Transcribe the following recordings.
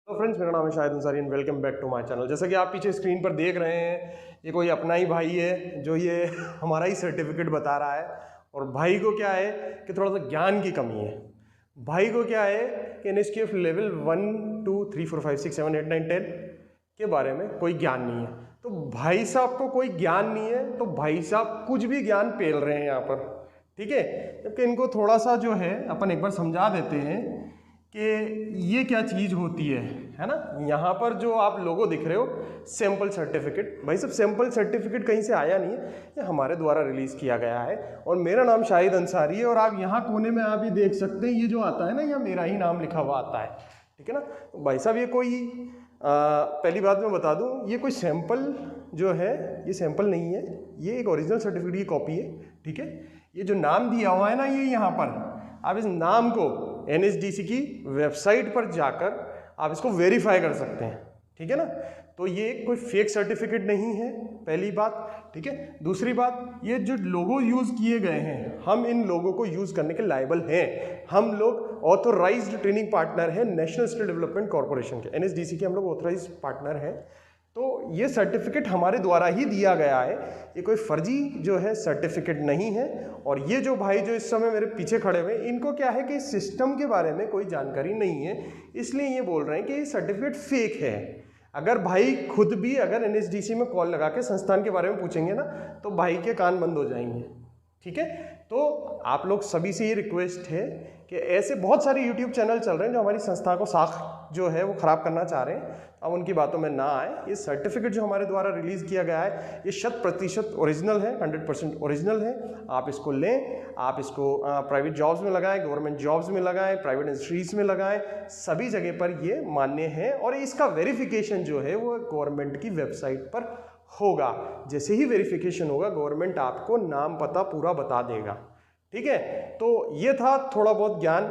तो फ्रेंड्स, मेरा नाम है Shahid Ansari and welcome back to my channel. जैसा कि आप पीछे स्क्रीन पर देख रहे हैं, ये कोई अपना ही भाई है जो ये हमारा ही सर्टिफिकेट बता रहा है। और भाई को क्या है कि थोड़ा सा ज्ञान की कमी है। भाई को क्या है कि एनएसक्यूएफ लेवल 1 2 3 4 5 6 7 8 9 10 के बारे में कोई ज्ञान नहीं है। तो भाई साहब को कोई ज्ञान नहीं है, तो भाई साहब कुछ भी ज्ञान पेल रहे हैं यहाँ पर, ठीक है। जबकि इनको थोड़ा सा जो है अपन एक बार समझा देते हैं कि ये क्या चीज़ होती है ना। यहाँ पर जो आप लोगो दिख रहे हो सैंपल सर्टिफिकेट, भाई सब सैंपल सर्टिफिकेट कहीं से आया नहीं है, ये हमारे द्वारा रिलीज़ किया गया है। और मेरा नाम शाहिद अंसारी है। और आप यहाँ कोने में आप ही देख सकते हैं, ये जो आता है ना, यह मेरा ही नाम लिखा हुआ आता है, ठीक है ना। तो भाई साहब ये कोई पहली बात मैं बता दूँ, ये कोई सैंपल जो है ये सैंपल नहीं है, ये एक ओरिजिनल सर्टिफिकेट की कॉपी है, ठीक है। ये जो नाम दिया हुआ है ना, ये यहाँ पर आप इस नाम को एनएसडीसी की वेबसाइट पर जाकर आप इसको वेरीफाई कर सकते हैं, ठीक है ना। तो ये कोई फेक सर्टिफिकेट नहीं है, पहली बात, ठीक है। दूसरी बात, ये जो लोगो यूज़ किए गए हैं, हम इन लोगों को यूज़ करने के लायबल हैं। हम लोग ऑथोराइज्ड ट्रेनिंग पार्टनर हैं नेशनल स्किल डेवलपमेंट कॉर्पोरेशन के, एनएसडीसी के हम लोग ऑथोराइज्ड पार्टनर हैं। तो ये सर्टिफिकेट हमारे द्वारा ही दिया गया है, ये कोई फर्जी जो है सर्टिफिकेट नहीं है। और ये जो भाई जो इस समय मेरे पीछे खड़े हुए, इनको क्या है कि इस सिस्टम के बारे में कोई जानकारी नहीं है, इसलिए ये बोल रहे हैं कि ये सर्टिफिकेट फेक है। अगर भाई खुद भी अगर एनएसडीसी में कॉल लगा के संस्थान के बारे में पूछेंगे ना, तो भाई के कान बंद हो जाएंगे, ठीक है। तो आप लोग सभी से ये रिक्वेस्ट है कि ऐसे बहुत सारे यूट्यूब चैनल चल रहे हैं जो हमारी संस्था को साख जो है वो ख़राब करना चाह रहे हैं, अब उनकी बातों में ना आए। ये सर्टिफिकेट जो हमारे द्वारा रिलीज़ किया गया है, ये 100% ओरिजिनल है, 100% ओरिजिनल है। आप इसको लें, आप इसको प्राइवेट जॉब्स में लगाएं, गवर्नमेंट जॉब्स में लगाएं, प्राइवेट इंडस्ट्रीज़ में लगाएं, सभी जगह पर ये मान्य है। और इसका वेरिफिकेशन जो है वो गवर्नमेंट की वेबसाइट पर होगा। जैसे ही वेरिफिकेशन होगा, गवर्नमेंट आपको नाम पता पूरा बता देगा, ठीक है। तो ये था थोड़ा बहुत ज्ञान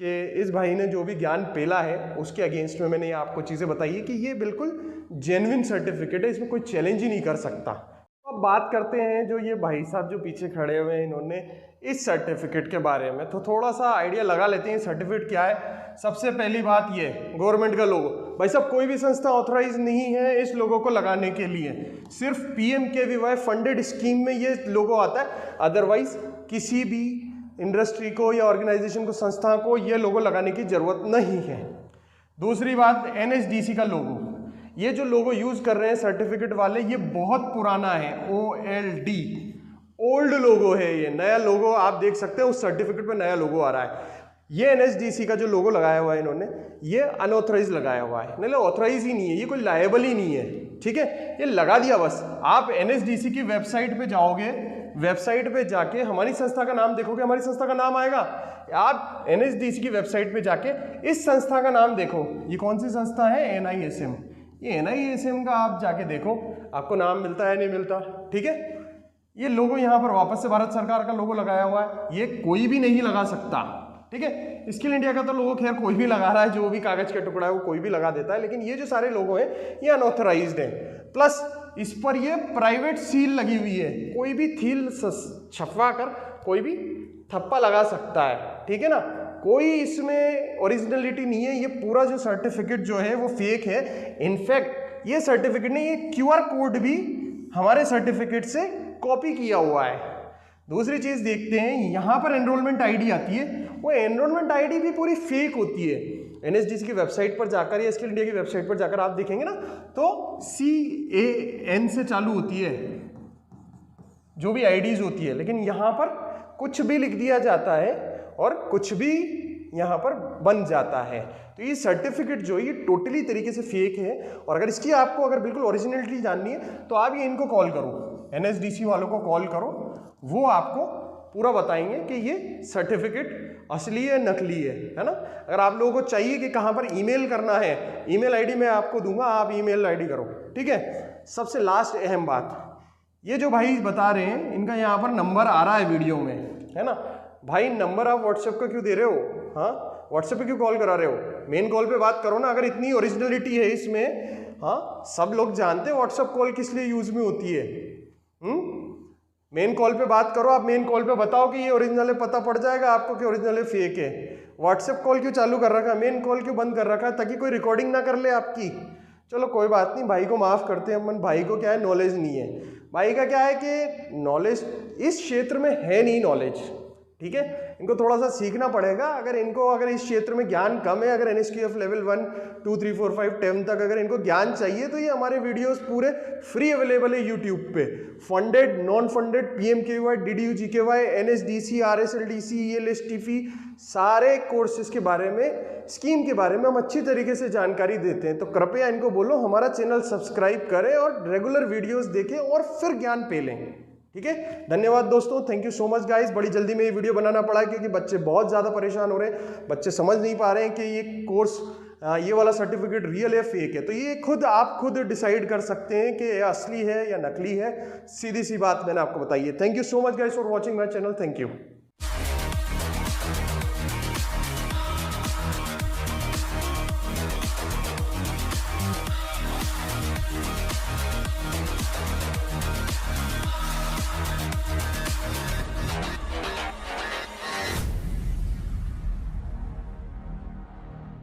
कि इस भाई ने जो भी ज्ञान पेला है उसके अगेंस्ट में मैंने आपको चीज़ें बताई है कि ये बिल्कुल जेन्युइन सर्टिफिकेट है, इसमें कोई चैलेंज ही नहीं कर सकता। अब बात करते हैं जो ये भाई साहब जो पीछे खड़े हुए हैं, इन्होंने इस सर्टिफिकेट के बारे में तो थोड़ा सा आइडिया लगा लेते हैं। सर्टिफिकेट क्या है? सबसे पहली बात ये गवर्नमेंट का लोगो। भाई साहब कोई भी संस्था ऑथराइज नहीं है इस लोगो को लगाने के लिए, सिर्फ पीएमकेवीवाई फंडेड स्कीम में ये लोगो आता है। अदरवाइज किसी भी इंडस्ट्री को या ऑर्गेनाइजेशन को, संस्था को ये लोगो लगाने की जरूरत नहीं है। दूसरी बात, एनएसडीसी का लोगो, ये जो लोगो यूज कर रहे हैं सर्टिफिकेट वाले, ये बहुत पुराना है, OLD ओल्ड लोगो है। ये नया लोगो आप देख सकते हैं, उस सर्टिफिकेट पे नया लोगो आ रहा है। ये एनएसडीसी का जो लोगो लगाया हुआ है इन्होंने, ये अनऑथराइज लगाया हुआ है, नहीं ऑथराइज ही नहीं है, ये कोई लायबल ही नहीं है, ठीक है। ये लगा दिया बस। आप एनएसडीसी की वेबसाइट पे जाओगे, वेबसाइट पे जाके हमारी संस्था का नाम देखोगे, हमारी संस्था का नाम आएगा। आप एनएसडीसी की वेबसाइट पे जाके इस संस्था का नाम देखो, ये कौन सी संस्था है? NISM। ये NISM का आप जाके देखो, आपको नाम मिलता है नहीं मिलता, ठीक है। ये लोगो यहाँ पर वापस से भारत सरकार का लोगो लगाया हुआ है, ये कोई भी नहीं लगा सकता, ठीक है। स्किल इंडिया का तो लोगो खैर कोई भी लगा रहा है, जो भी कागज का टुकड़ा है वो कोई भी लगा देता है, लेकिन ये जो सारे लोगो हैं ये अनऑथराइज्ड हैं। प्लस इस पर ये प्राइवेट सील लगी हुई है, कोई भी सील छपवा कर कोई भी थप्पा लगा सकता है, ठीक है ना। कोई इसमें ओरिजिनलिटी नहीं है, ये पूरा जो सर्टिफिकेट जो है वो फेक है। इनफैक्ट ये सर्टिफिकेट ने ये QR कोड भी हमारे सर्टिफिकेट से कॉपी किया हुआ है। दूसरी चीज देखते हैं, यहाँ पर एनरोलमेंट आईडी आती है, वो एनरोलमेंट आईडी भी पूरी फेक होती है। एनएसडीसी की वेबसाइट पर जाकर या स्किल इंडिया की वेबसाइट पर जाकर आप देखेंगे ना, तो CAN से चालू होती है जो भी आईडीज होती है, लेकिन यहाँ पर कुछ भी लिख दिया जाता है और कुछ भी यहाँ पर बन जाता है। तो ये सर्टिफिकेट जो ये टोटली तरीके से फेक है। और अगर इसकी आपको अगर बिल्कुल ओरिजिनलिटी जाननी है तो आप ये इनको कॉल करो, एनएसडीसी वालों को कॉल करो, वो आपको पूरा बताएंगे कि ये सर्टिफिकेट असली है नकली है ना। अगर आप लोगों को चाहिए कि कहाँ पर ईमेल करना है, ईमेल आईडी मैं आपको दूंगा, आप ईमेल आईडी करो, ठीक है। सबसे लास्ट अहम बात, ये जो भाई बता रहे हैं इनका यहाँ पर नंबर आ रहा है वीडियो में, है ना। भाई नंबर आप व्हाट्सएप का क्यों दे रहे हो? हाँ, व्हाट्सएप पे क्यों कॉल करा रहे हो? मेन कॉल पे बात करो ना। अगर इतनी ओरिजिनलिटी है इसमें, हाँ सब लोग जानते हैं व्हाट्सएप कॉल किस लिए यूज में होती है। मेन कॉल पे बात करो, आप मेन कॉल पे बताओ कि ये ओरिजिनल है, पता पड़ जाएगा आपको कि ओरिजिनल है फेक है। व्हाट्सएप कॉल क्यों चालू कर रखा है, मेन कॉल क्यों बंद कर रखा है, ताकि कोई रिकॉर्डिंग ना कर ले आपकी। चलो कोई बात नहीं, भाई को माफ़ करते हैं अपन, भाई को क्या है नॉलेज नहीं है। भाई का क्या है कि नॉलेज इस क्षेत्र में है नहीं नॉलेज, ठीक है, इनको थोड़ा सा सीखना पड़ेगा। अगर इस क्षेत्र में ज्ञान कम है, अगर NSQF लेवल 1 2 3 4 5 10 तक अगर इनको ज्ञान चाहिए तो ये हमारे वीडियोस पूरे फ्री अवेलेबल है यूट्यूब पे। Funded, non funded, PMKY, DDU GKY, NSDC, RSLDC, ELSTP, सारे कोर्सेज के बारे में, स्कीम के बारे में हम अच्छी तरीके से जानकारी देते हैं। तो कृपया इनको बोलो हमारा चैनल सब्सक्राइब करें और रेगुलर वीडियोस देखें और फिर ज्ञान पे लें, ठीक है। धन्यवाद दोस्तों, thank you so much guys. बड़ी जल्दी में ये वीडियो बनाना पड़ा है क्योंकि बच्चे बहुत ज़्यादा परेशान हो रहे हैं, बच्चे समझ नहीं पा रहे हैं कि ये कोर्स, ये वाला सर्टिफिकेट रियल है फेक है। तो ये आप खुद डिसाइड कर सकते हैं कि ये असली है या नकली है। सीधी सी बात मैंने आपको बताई है। Thank you so much guys for watching my channel, thank you.